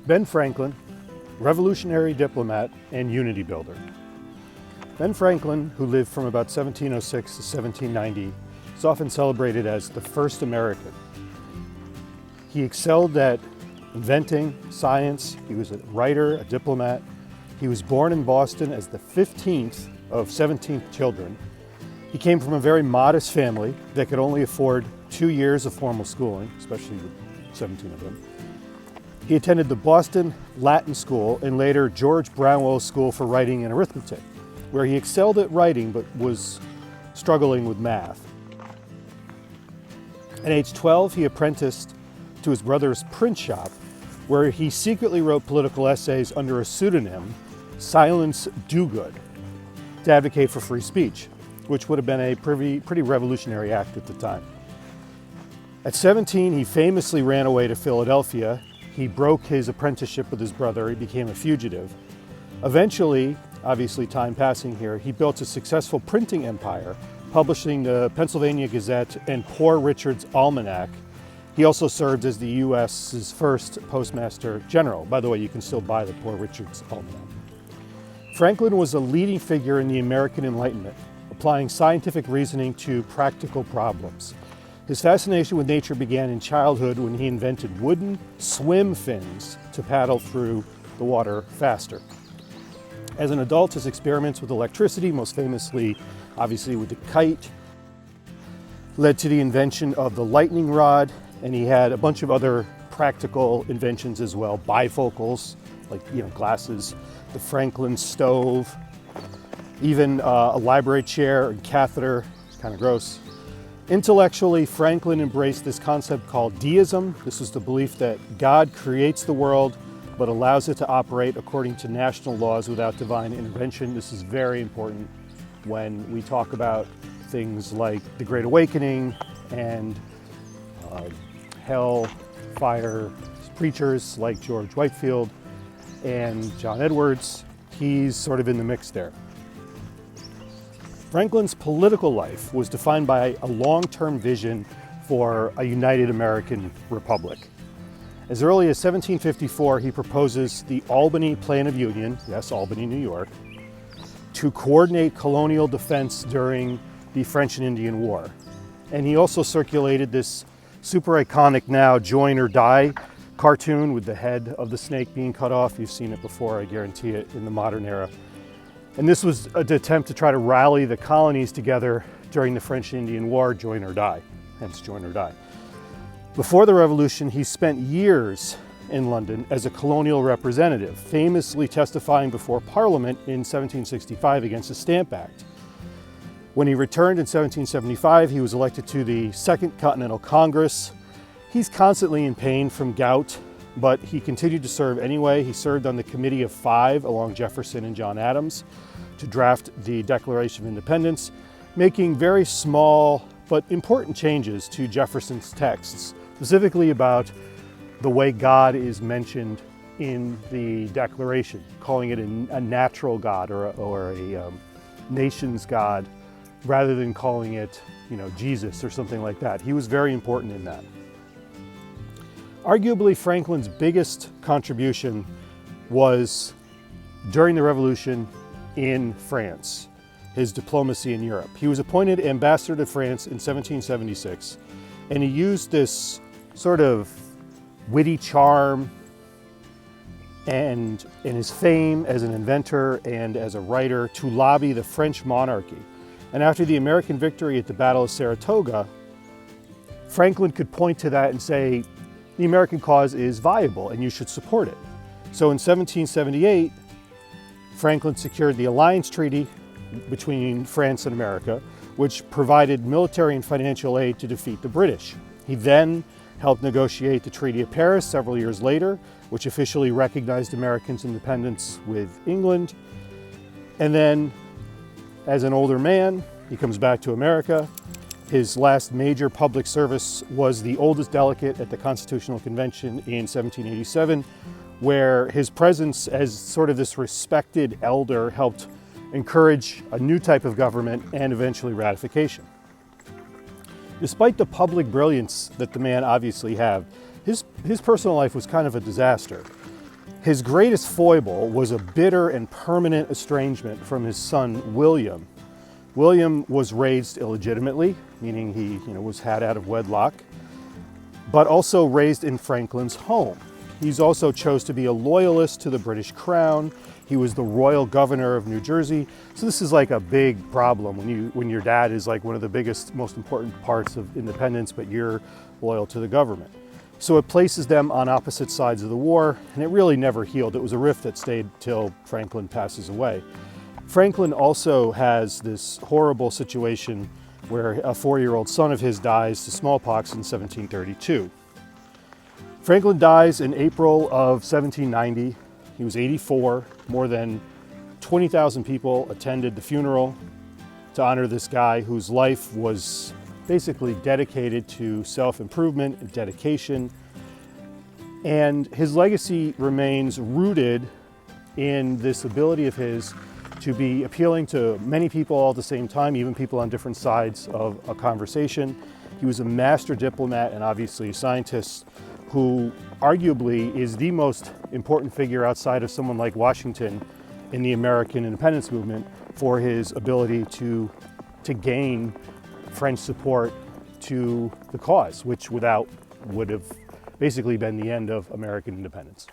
Ben Franklin, revolutionary diplomat and unity builder. Ben Franklin, who lived from about 1706 to 1790, is often celebrated as the first American. He excelled at inventing science. He was a writer, a diplomat. He was born in Boston as the 15th of 17 children. He came from a very modest family that could only afford 2 years of formal schooling, especially with 17 of them. He attended the Boston Latin School and later George Brownwell's School for Writing and Arithmetic, where he excelled at writing but was struggling with math. At age 12, he apprenticed to his brother's print shop, where he secretly wrote political essays under a pseudonym, Silence Dogood, to advocate for free speech, which would have been a pretty revolutionary act at the time. At 17, he famously ran away to Philadelphia. He broke his apprenticeship with his brother. He became a fugitive. Eventually, obviously time passing here, he built a successful printing empire, publishing the Pennsylvania Gazette and Poor Richard's Almanac. He also served as the U.S.'s first Postmaster General. By the way, you can still buy the Poor Richard's Almanac. Franklin was a leading figure in the American Enlightenment, applying scientific reasoning to practical problems. His fascination with nature began in childhood when he invented wooden swim fins to paddle through the water faster. As an adult, his experiments with electricity, most famously, obviously with the kite, led to the invention of the lightning rod, and he had a bunch of other practical inventions as well, bifocals, like glasses, the Franklin stove, even a library chair and catheter. It's kind of gross. Intellectually, Franklin embraced this concept called deism. This was the belief that God creates the world, but allows it to operate according to national laws without divine intervention. This is very important when we talk about things like the Great Awakening and hell, fire, preachers like George Whitefield and John Edwards. He's sort of in the mix there. Franklin's political life was defined by a long-term vision for a united American republic. As early as 1754, he proposes the Albany Plan of Union, yes, Albany, New York, to coordinate colonial defense during the French and Indian War. And he also circulated this super iconic now Join or Die cartoon with the head of the snake being cut off. You've seen it before, I guarantee it, in the modern era. And this was an attempt to try to rally the colonies together during the French and Indian War, Join or Die, hence Join or Die. Before the Revolution, he spent years in London as a colonial representative, famously testifying before Parliament in 1765 against the Stamp Act. When he returned in 1775, he was elected to the Second Continental Congress. He's constantly in pain from gout, but he continued to serve anyway. He served on the Committee of Five along Jefferson and John Adams to draft the Declaration of Independence, making very small but important changes to Jefferson's texts, specifically about the way God is mentioned in the Declaration, calling it a natural God or a nation's God, rather than calling it, Jesus or something like that. He was very important in that. Arguably, Franklin's biggest contribution was during the Revolution in France, his diplomacy in Europe. He was appointed ambassador to France in 1776, and he used this sort of witty charm and his fame as an inventor and as a writer to lobby the French monarchy. And after the American victory at the Battle of Saratoga, Franklin could point to that and say, the American cause is viable and you should support it. So in 1778, Franklin secured the Alliance Treaty between France and America, which provided military and financial aid to defeat the British. He then helped negotiate the Treaty of Paris several years later, which officially recognized Americans' independence with England. And then, as an older man, he comes back to America. His last major public service was the oldest delegate at the Constitutional Convention in 1787, where his presence as sort of this respected elder helped encourage a new type of government and eventually ratification. Despite the public brilliance that the man obviously had, his personal life was kind of a disaster. His greatest foible was a bitter and permanent estrangement from his son, William. William was raised illegitimately, meaning he was had out of wedlock, but also raised in Franklin's home. He's also chose to be a loyalist to the British Crown. He was the royal governor of New Jersey. So this is like a big problem when your dad is like one of the biggest, most important parts of independence, but you're loyal to the government. So it places them on opposite sides of the war, and it really never healed. It was a rift that stayed till Franklin passes away. Franklin also has this horrible situation where a 4-year-old son of his dies to smallpox in 1732. Franklin dies in April of 1790. He was 84. More than 20,000 people attended the funeral to honor this guy whose life was basically dedicated to self-improvement and dedication. And his legacy remains rooted in this ability of his to be appealing to many people all at the same time, even people on different sides of a conversation. He was a master diplomat and obviously a scientist who arguably is the most important figure outside of someone like Washington in the American independence movement for his ability to gain French support to the cause, which without would have basically been the end of American independence.